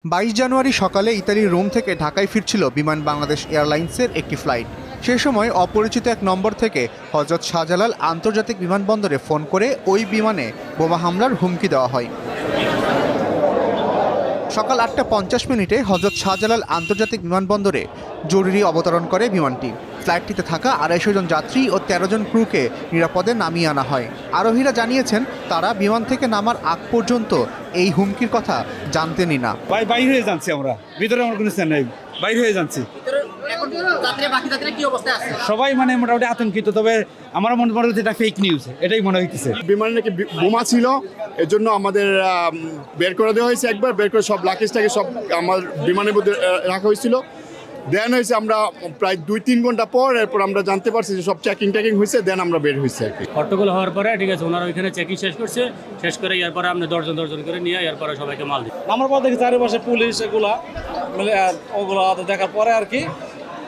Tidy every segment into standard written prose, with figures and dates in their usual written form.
22 জানুয়ারি সকালে ইতালির রোম থেকে ঢাকায় ফিরছিল বিমান বাংলাদেশ এয়ারলাইন্সের একটি ফ্লাইট। সে সময় অপরিচিত এক নম্বর থেকে হযরত শাহজালাল আন্তর্জাতিক বিমানবন্দরে ফোন করে ওই বিমানে বোমা হামলার হুমকি দেওয়া হয়। সকাল 8:50 হযরত শাহজালাল আন্তর্জাতিক বিমানবন্দরে জরুরি অবতরণ করে বিমানটি। ফ্লাইটটিতে থাকা 250 জন যাত্রী ও 13 জন ক্রুকে নিরাপদে নামিয়ে আনা হয়। আরোহীরা জানিয়েছেন তারা বিমান থেকে নামার আগ পর্যন্ত এই হুমকির কথা জানতেনই না। বাইরে হয়ে যাচ্ছি, আমরা ভিতরে আমার কোনো স্থান নেই, বাইরে হয়ে যাচ্ছি। সবাই মোটামুটি আতঙ্কিত, তবে আমার মনে হচ্ছে এটা ফেক নিউজ, এটাই মনে হইতেছে। বিমানে নাকি বোমা ছিল, এর জন্য আমাদের বের করে দেওয়া হয়েছে। একবার বের করে সব লাকেজটাকে সব আমার বিমানের মধ্যে রাখা হয়েছিল। দেন হয়েছে আমরা প্রায় 2-3 ঘন্টা পর এরপর আমরা জানতে পারছি যে সব চেকিং হয়েছে, দেন আমরা বের হয়েছি আর কি। হট্টগোল হওয়ার পরে ঠিক আছে, ওনারা ওইখানে চেকিং শেষ করে এরপরে আপনি দর্জন করে নিয়ে এরপরে সবাইকে মাল দিই। আমার পর দেখি চারিপাশে পুলিশ এগুলা ওগুলো দেখার পরে আর কি,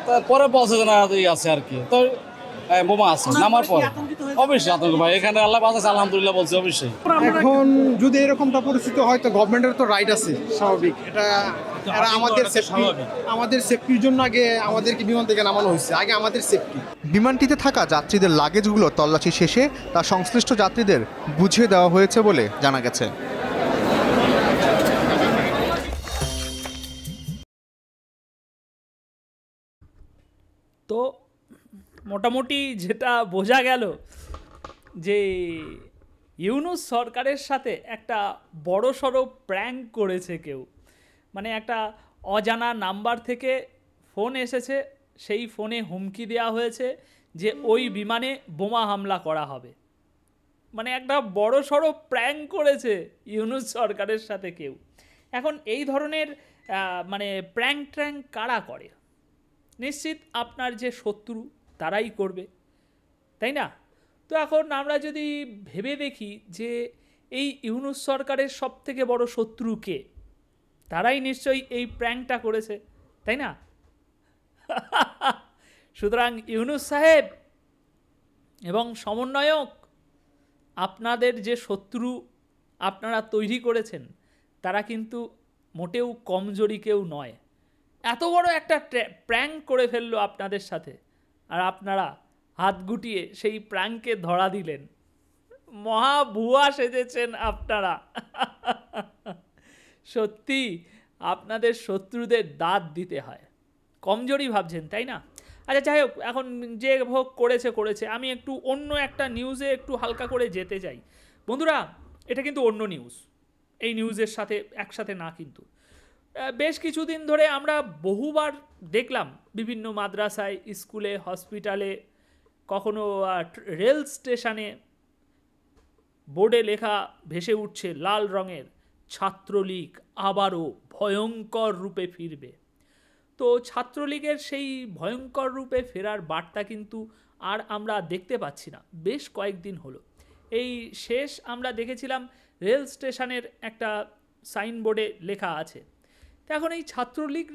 তারপরে বলছে যে না আছে আর কি, তো বোমা আছে নামার পর অবশ্যই আতঙ্ক ভাই। এখানে আল্লাহ বাঁচাচ্ছে, আলহামদুলিল্লাহ বলছে। অবশ্যই এখন যদি এরকমটা পরিস্থিতি হয় তো গভর্নমেন্টের তো রাইট আছে, স্বাভাবিক। এটা আমাদের সেফটির জন্য আগে আমাদেরকে বিমান থেকে নামানো হয়েছে, আগে আমাদের সেফটি। বিমানটিতে থাকা যাত্রীদের লাগেজগুলো তল্লাশি শেষে তা সংশ্লিষ্ট যাত্রীদের বুঝিয়ে দেওয়া হয়েছে বলে জানা গেছে। তো মোটামুটি যেটা বোঝা গেল যে ইউনূস সরকারের সাথে একটা বড়সড় প্র্যাঙ্ক করেছে কেউ। একটা অজানা নাম্বার থেকে ফোন এসেছে, সেই ফোনে হুমকি দেওয়া হয়েছে যে ওই বিমানে বোমা হামলা করা হবে। একটা বড়সড় প্র্যাঙ্ক করেছে ইউনূস সরকারের সাথে কেউ। এখন এই ধরনের প্র্যাঙ্ক কারা করে? নিশ্চিত আপনার যে শত্রু তারাই করবে, তাই না? তো এখন আমরা যদি ভেবে দেখি যে এই ইউনূস সরকারের সবথেকে বড় শত্রু কে, তারাই নিশ্চয়ই এই প্র্যাঙ্কটা করেছে, তাই না? সুতরাং ইউনূস সাহেব এবং সমন্বয়ক, আপনাদের যে শত্রু আপনারা তৈরি করেছেন তারা কিন্তু মোটেও কমজোরি কেউ নয়। এত বড় একটা প্র্যাঙ্ক করে ফেললো আপনাদের সাথে, আর আপনারা হাত গুটিয়ে সেই প্র্যাঙ্কে ধরা দিলেন। মহা ভুয়া সেজেছেন আপনারা। সত্যি আপনাদের শত্রুদের দাঁত দিতে হয়, কমজোরি ভাবছেন, তাই না? আচ্ছা, যাই হোক, এখন যে হোক করেছে। আমি একটু অন্য একটা নিউজে একটু হালকা করে যেতে চাই। বন্ধুরা, এটা কিন্তু অন্য নিউজ, এই নিউজের সাথে একসাথে না। কিন্তু বেশ কিছুদিন ধরে আমরা বহুবার দেখলাম বিভিন্ন মাদ্রাসায়, স্কুলে, হসপিটালে, কখনো রেল স্টেশনে বোর্ডে লেখা ভেসে উঠছে লাল রঙের, ছাত্রলীগ আবারও ভয়ঙ্কর রূপে ফিরবে। তো ছাত্রলীগের সেই ভয়ঙ্কর রূপে ফেরার বার্তা কিন্তু আর আমরা দেখতে পাচ্ছি না। বেশ কয়েকদিন হলো এই শেষ আমরা দেখেছিলাম রেল স্টেশনের একটা সাইনবোর্ডে লেখা আছে। তো এখন এই ছাত্রলীগ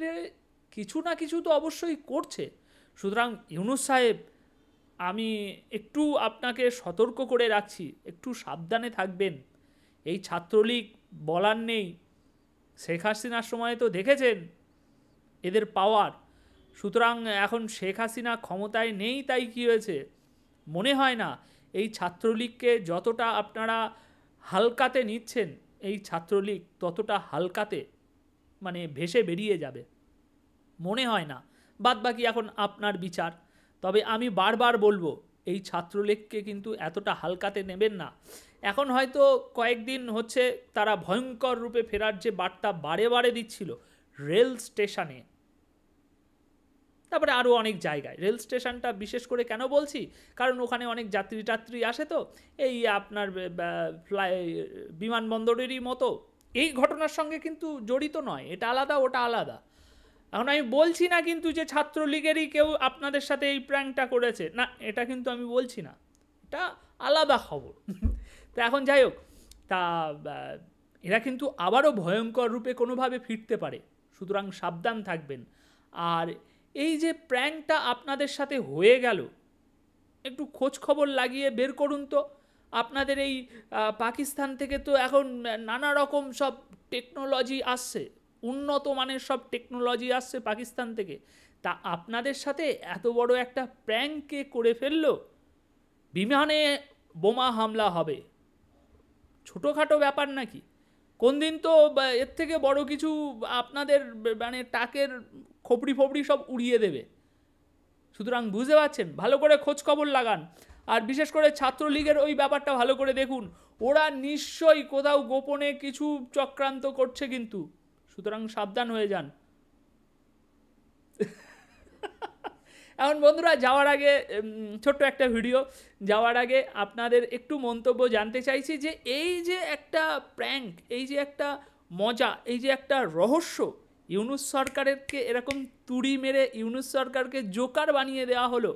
কিছু না কিছু তো অবশ্যই করছে। সুতরাং ইউনূস সাহেব, আমি একটু আপনাকে সতর্ক করে রাখছি, একটু সাবধানে থাকবেন। এই ছাত্রলীগ বলার নেই, শেখ হাসিনার সময় তো দেখেছেন এদের পাওয়ার। সুতরাং এখন শেখ হাসিনা ক্ষমতায় নেই, তাই কি হয়েছে? মনে হয় না এই ছাত্রলীগকে যতটা আপনারা হালকাতে নিচ্ছেন, এই ছাত্রলীগ ততটা হালকাতে ভেসে বেরিয়ে যাবে, মনে হয় না। বাদ বাকি এখন আপনার বিচার। তবে আমি বারবার বলবো, এই ছাত্রলীগকে কিন্তু এতটা হালকাতে নেবেন না। এখন হয়তো কয়েকদিন হচ্ছে তারা ভয়ঙ্কর রূপে ফেরার যে বার্তা বারে বারে দিচ্ছিল রেল স্টেশনে, তারপরে আরও অনেক জায়গায়। রেল স্টেশনটা বিশেষ করে কেন বলছি, কারণ ওখানে অনেক যাত্রী আসে, তো এই আপনার বিমানবন্দরেরই মতো এই ঘটনার সঙ্গে কিন্তু জড়িত নয়, এটা আলাদা, ওটা আলাদা। এখন আমি বলছি না কিন্তু যে ছাত্রলীগেরই কেউ আপনাদের সাথে এই প্র্যাঙ্কটা করেছে, না, এটা কিন্তু আমি বলছি না, এটা আলাদা খবর। তো এখন যাই হোক, তা এরা কিন্তু আবারও ভয়ঙ্কর রূপে কোনোভাবে ফিরতে পারে, সুতরাং সাবধান থাকবেন। আর এই যে প্র্যাঙ্কটা আপনাদের সাথে হয়ে গেল, একটু খোঁজ খবর লাগিয়ে বের করুন তো। আপনাদের এই পাকিস্তান থেকে তো এখন নানা রকম সব টেকনোলজি আসছে, উন্নত মানের সব টেকনোলজি আসছে পাকিস্তান থেকে, তা আপনাদের সাথে এত বড় একটা প্র্যাঙ্কে করে ফেললো, বিমানে বোমা হামলা হবে, ছোটোখাটো ব্যাপার নাকি? কোন দিন তো এর থেকে বড় কিছু আপনাদের মানে টাকের খোপড়ি ফোপড়ি সব উড়িয়ে দেবে। সুতরাং বুঝতে পারছেন, ভালো করে খোঁজ খবর লাগান। আর বিশেষ করে ছাত্রলীগের ওই ব্যাপারটা ভালো করে দেখুন, ওরা নিশ্চয়ই কোথাও গোপনে কিছু চক্রান্ত করছে কিন্তু, সুতরাং সাবধান হয়ে যান। এখন বন্ধুরা যাওয়ার আগে ছোট্ট একটা ভিডিও, যাওয়ার আগে আপনাদের একটু মন্তব্য জানতে চাইছি যে এই যে একটা প্র্যাঙ্ক, এই যে একটা মজা, এই যে একটা রহস্য, ইউনূস সরকারকে এরকম তুড়ি মেরে ইউনূস সরকারকে জোকার বানিয়ে দেওয়া হলো,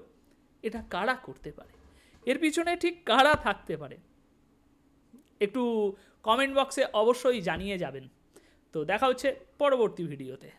এটা কারা করতে পারে? এর পিছনে ঠিক কারা থাকতে পারে? একটু কমেন্ট বক্সে অবশ্যই জানিয়ে যাবেন। তো দেখা হচ্ছে পরবর্তী ভিডিওতে।